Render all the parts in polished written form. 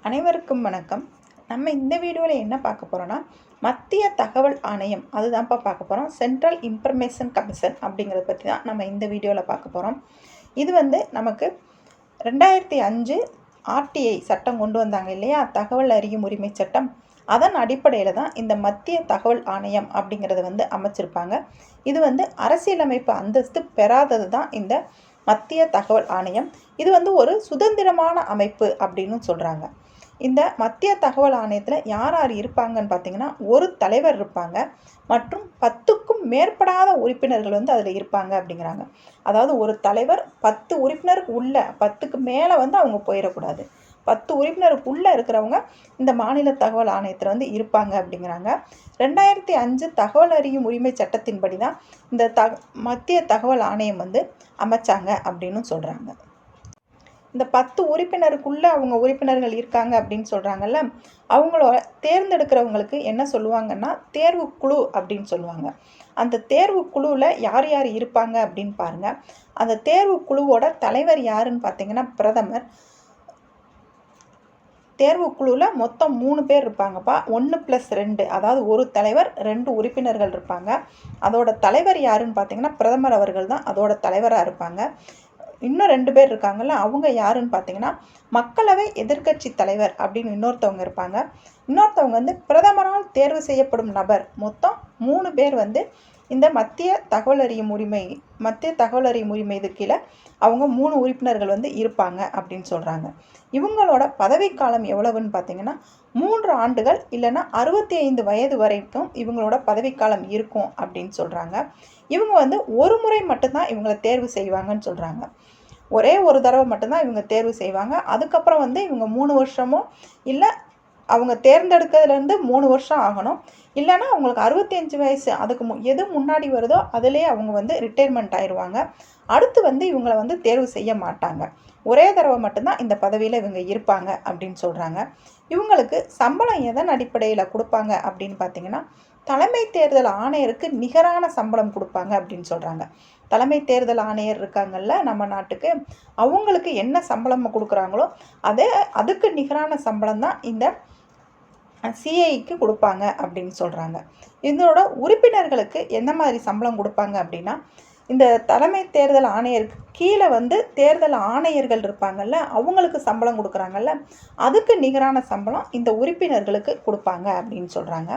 அனைவருக்கும் வணக்கம். நம்ம இந்த வீடியோவில் என்ன பார்க்க போகிறோன்னா, மத்திய தகவல் ஆணையம் அதுதான்ப்பா பார்க்க போகிறோம். சென்ட்ரல் இன்ஃபர்மேஷன் கமிஷன் அப்படிங்கிறத பற்றி தான் நம்ம இந்த வீடியோவில் பார்க்க போகிறோம். இது நமக்கு 2005 ஆர்டிஐ சட்டம் கொண்டு வந்தாங்க இல்லையா, தகவல் அறியும் உரிமை சட்டம். அதன் அடிப்படையில் தான் இந்த மத்திய தகவல் ஆணையம் அப்படிங்கிறத அமைச்சிருப்பாங்க. இது அரசியலமைப்பு அந்தஸ்து பெறாதது தான் இந்த மத்திய தகவல் ஆணையம். இது ஒரு சுதந்திரமான அமைப்பு அப்படின்னு சொல்கிறாங்க. இந்த மத்திய தகவல் ஆணையத்தில் யார் யார் இருப்பாங்கன்னு பார்த்தீங்கன்னா, ஒரு தலைவர் இருப்பாங்க மற்றும் 10க்கும் மேற்படாத உறுப்பினர்கள் அதில் இருப்பாங்க அப்படிங்கிறாங்க. அதாவது ஒரு தலைவர் 10 உறுப்பினருக்கு உள்ள 10க்கு மேலே அவங்க போயிடக்கூடாது. 10 உறுப்பினருக்கு உள்ளே இருக்கிறவங்க இந்த மாநில தகவல் ஆணையத்தில் இருப்பாங்க அப்படிங்கிறாங்க. 2005 தகவல் அறியும் உரிமை சட்டத்தின்படி தான் இந்த மத்திய தகவல் ஆணையம் அமைச்சாங்க அப்படின்னு சொல்கிறாங்க. இந்த 10 உறுப்பினருக்குள்ளே அவங்க உறுப்பினர்கள் இருக்காங்க அப்படின்னு சொல்கிறாங்கல்ல, அவங்களோட தேர்ந்தெடுக்கிறவங்களுக்கு என்ன சொல்லுவாங்கன்னா தேர்வு குழு அப்படின்னு சொல்லுவாங்க. அந்த தேர்வு குழுவில் யார் யார் இருப்பாங்க அப்படின்னு பாருங்கள். அந்த தேர்வு குழுவோட தலைவர் யாருன்னு பார்த்தீங்கன்னா பிரதமர். தேர்வு குழுவில் மொத்தம் 3 பேர் இருப்பாங்கப்பா. 1+2, அதாவது ஒரு தலைவர் 2 உறுப்பினர்கள் இருப்பாங்க. அதோட தலைவர் யாருன்னு பார்த்தீங்கன்னா பிரதமர் அவர்கள் தான் அதோட தலைவராக இருப்பாங்க. இன்னும் 2 பேர் இருக்காங்கல்ல, அவங்க யாருன்னு பார்த்தீங்கன்னா மக்களவை எதிர்க்கட்சி தலைவர் அப்படின்னு இன்னொருத்தவங்க இருப்பாங்க. இன்னொருத்தவங்க பிரதமரால் தேர்வு செய்யப்படும் நபர். மொத்தம் 3 பேர் இந்த மத்திய தகவல் அறியும் உரிமை இது கீழே அவங்க 3 உறுப்பினர்கள் இருப்பாங்க அப்படின்னு சொல்கிறாங்க. இவங்களோட பதவிக்காலம் எவ்வளவுன்னு பார்த்தீங்கன்னா 3 ஆண்டுகள் இல்லைன்னா 65 வயது வரைக்கும் இவங்களோட பதவிக்காலம் இருக்கும் அப்படின்னு சொல்கிறாங்க. இவங்க ஒரு முறை மட்டும்தான் இவங்களை தேர்வு செய்வாங்கன்னு சொல்கிறாங்க. ஒரே ஒரு தடவை மட்டும்தான் இவங்க தேர்வு செய்வாங்க. அதுக்கப்புறம் இவங்க 3 வருஷமோ இல்லை அவங்க தேர்ந்தெடுக்கிறதுலேருந்து 3 வருஷம் ஆகணும். இல்லைன்னா அவங்களுக்கு 65 வயசு அதுக்கு எது முன்னாடி வருதோ அதிலே அவங்க ரிட்டையர்மெண்ட் ஆயிடுவாங்க. அடுத்து இவங்களை தேர்வு செய்ய மாட்டாங்க. ஒரே தடவை மட்டும்தான் இந்த பதவியில் இவங்க இருப்பாங்க அப்படின்னு சொல்கிறாங்க. இவங்களுக்கு சம்பளம் எதன் அடிப்படையில் கொடுப்பாங்க அப்படின்னு பார்த்தீங்கன்னா தலைமை தேர்தல் ஆணையருக்கு நிகரான சம்பளம் கொடுப்பாங்க அப்படின்னு சொல்கிறாங்க. தலைமை தேர்தல் ஆணையர் இருக்காங்கல்ல நம்ம நாட்டுக்கு, அவங்களுக்கு என்ன சம்பளம் கொடுக்குறாங்களோ அதுக்கு நிகரான சம்பளம் தான் இந்த சிஐக்கு கொடுப்பாங்க அப்படின்னு சொல்கிறாங்க. இதோட உறுப்பினர்களுக்கு என்ன மாதிரி சம்பளம் கொடுப்பாங்க அப்படின்னா, இந்த தலைமை தேர்தல் ஆணையருக்கு கீழே தேர்தல் ஆணையர்கள் இருப்பாங்கல்ல, அவங்களுக்கு சம்பளம் கொடுக்குறாங்கல்ல, அதுக்கு நிகரான சம்பளம் இந்த உறுப்பினர்களுக்கு கொடுப்பாங்க அப்படின்னு சொல்கிறாங்க.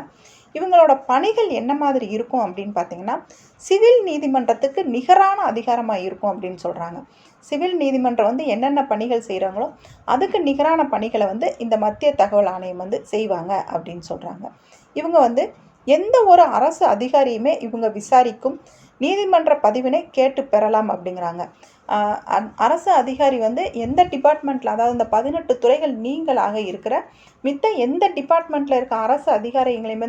இவங்களோட பணிகள் என்ன மாதிரி இருக்கும் அப்படின்னு பார்த்தீங்கன்னா சிவில் நீதிமன்றத்துக்கு நிகரான அதிகாரமாக இருக்கும் அப்படின்னு சொல்கிறாங்க. சிவில் நீதிமன்றம் என்னென்ன பணிகள் செய்கிறாங்களோ அதுக்கு நிகரான பணிகளை இந்த மத்திய தகவல் ஆணையம் செய்வாங்க அப்படின்னு சொல்கிறாங்க. இவங்க எந்த ஒரு அரசு அதிகாரியுமே இவங்க விசாரிக்கும் நீதிமன்ற பதிவினை கேட்டு பெறலாம் அப்படிங்கிறாங்க. அரசு அதிகாரி எந்த டிபார்ட்மெண்ட்டில், அதாவது இந்த 18 துறைகள் நீங்களாக இருக்கிற மித்த எந்த டிபார்ட்மெண்ட்டில் இருக்க அரசு அதிகாரிகளையும்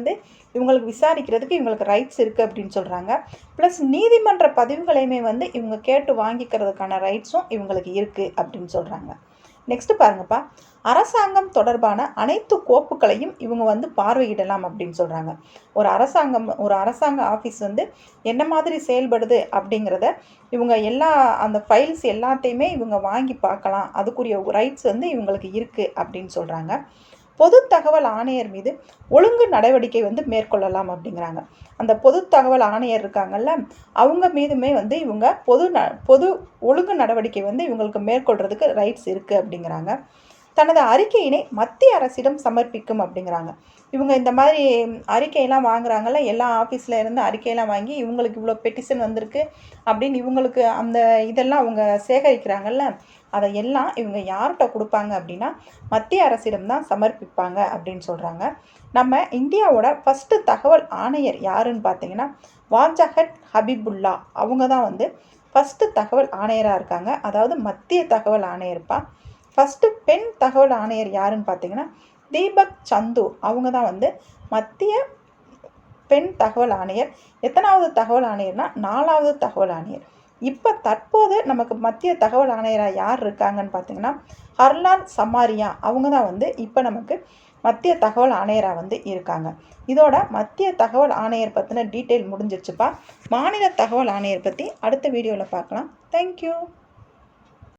இவங்களுக்கு விசாரிக்கிறதுக்கு இவங்களுக்கு ரைட்ஸ் இருக்குது அப்படின்னு சொல்கிறாங்க. ப்ளஸ் நீதிமன்ற பதிவுகளையுமே இவங்க கேட்டு வாங்கிக்கிறதுக்கான ரைட்ஸும் இவங்களுக்கு இருக்குது அப்படின்னு சொல்கிறாங்க. நெக்ஸ்ட் பாருங்கப்பா, அரசாங்கம் தொடர்பான அனைத்து கோப்புகளையும் இவங்க பார்வையிடலாம் அப்படின்னு சொல்கிறாங்க. ஒரு அரசாங்க ஆஃபீஸ் என்ன மாதிரி செயல்படுது அப்படிங்கிறத இவங்க அந்த ஃபைல்ஸ் எல்லாத்தையுமே இவங்க வாங்கி பார்க்கலாம். அதுக்குரிய ரைட்ஸ் இவங்களுக்கு இருக்குது அப்படின்னு சொல்கிறாங்க. பொது தகவல் ஆணையர் மீது ஒழுங்கு நடவடிக்கை மேற்கொள்ளலாம் அப்படிங்கிறாங்க. அந்த பொது தகவல் ஆணையர் இருக்காங்கல்ல, அவங்க மீதுமே இவங்க பொது ஒழுங்கு நடவடிக்கை இவங்களுக்கு மேற்கொள்றதுக்கு ரைட்ஸ் இருக்குது அப்படிங்கிறாங்க. தனது அறிக்கையினை மத்திய அரசிடம் சமர்ப்பிக்கும் அப்படிங்கிறாங்க. இவங்க இந்த மாதிரி அறிக்கையெல்லாம் வாங்குறாங்கல்ல, எல்லா ஆஃபீஸில் இருந்து அறிக்கையெல்லாம் வாங்கி இவங்களுக்கு இவ்வளோ பெட்டிஷன் வந்திருக்கு அப்படின்னு இவங்களுக்கு அந்த இதெல்லாம் அவங்க சேகரிக்கிறாங்கல்ல, அதை எல்லாம் இவங்க யார்கிட்ட கொடுப்பாங்க அப்படின்னா மத்திய அரசிடம் தான் சமர்ப்பிப்பாங்க அப்படின்னு சொல்கிறாங்க. நம்ம இந்தியாவோட ஃபஸ்ட்டு தகவல் ஆணையர் யாருன்னு பார்த்தீங்கன்னா வாஜகட் ஹபீபுல்லா. அவங்க தான் ஃபஸ்ட்டு தகவல் ஆணையராக இருக்காங்க. அதாவது மத்திய தகவல் ஆணையர்ப்பா. ஃபஸ்ட்டு பெண் தகவல் ஆணையர் யாருன்னு பார்த்தீங்கன்னா தீபக் சந்து. அவங்க தான் மத்திய பெண் தகவல் ஆணையர். எத்தனாவது தகவல் ஆணையர்னா 4வது தகவல் ஆணையர். இப்போ தற்போது நமக்கு மத்திய தகவல் ஆணையராக யார் இருக்காங்கன்னு பார்த்தீங்கன்னா ஹர்லால் சமாரியா. அவங்க தான் இப்போ நமக்கு மத்திய தகவல் ஆணையராக இருக்காங்க. இதோட மத்திய தகவல் ஆணையர் பற்றின டீட்டெயில் முடிஞ்சிருச்சுப்பா. மாநில தகவல் ஆணையர் பற்றி அடுத்த வீடியோவில் பார்க்கலாம். தேங்க்யூ.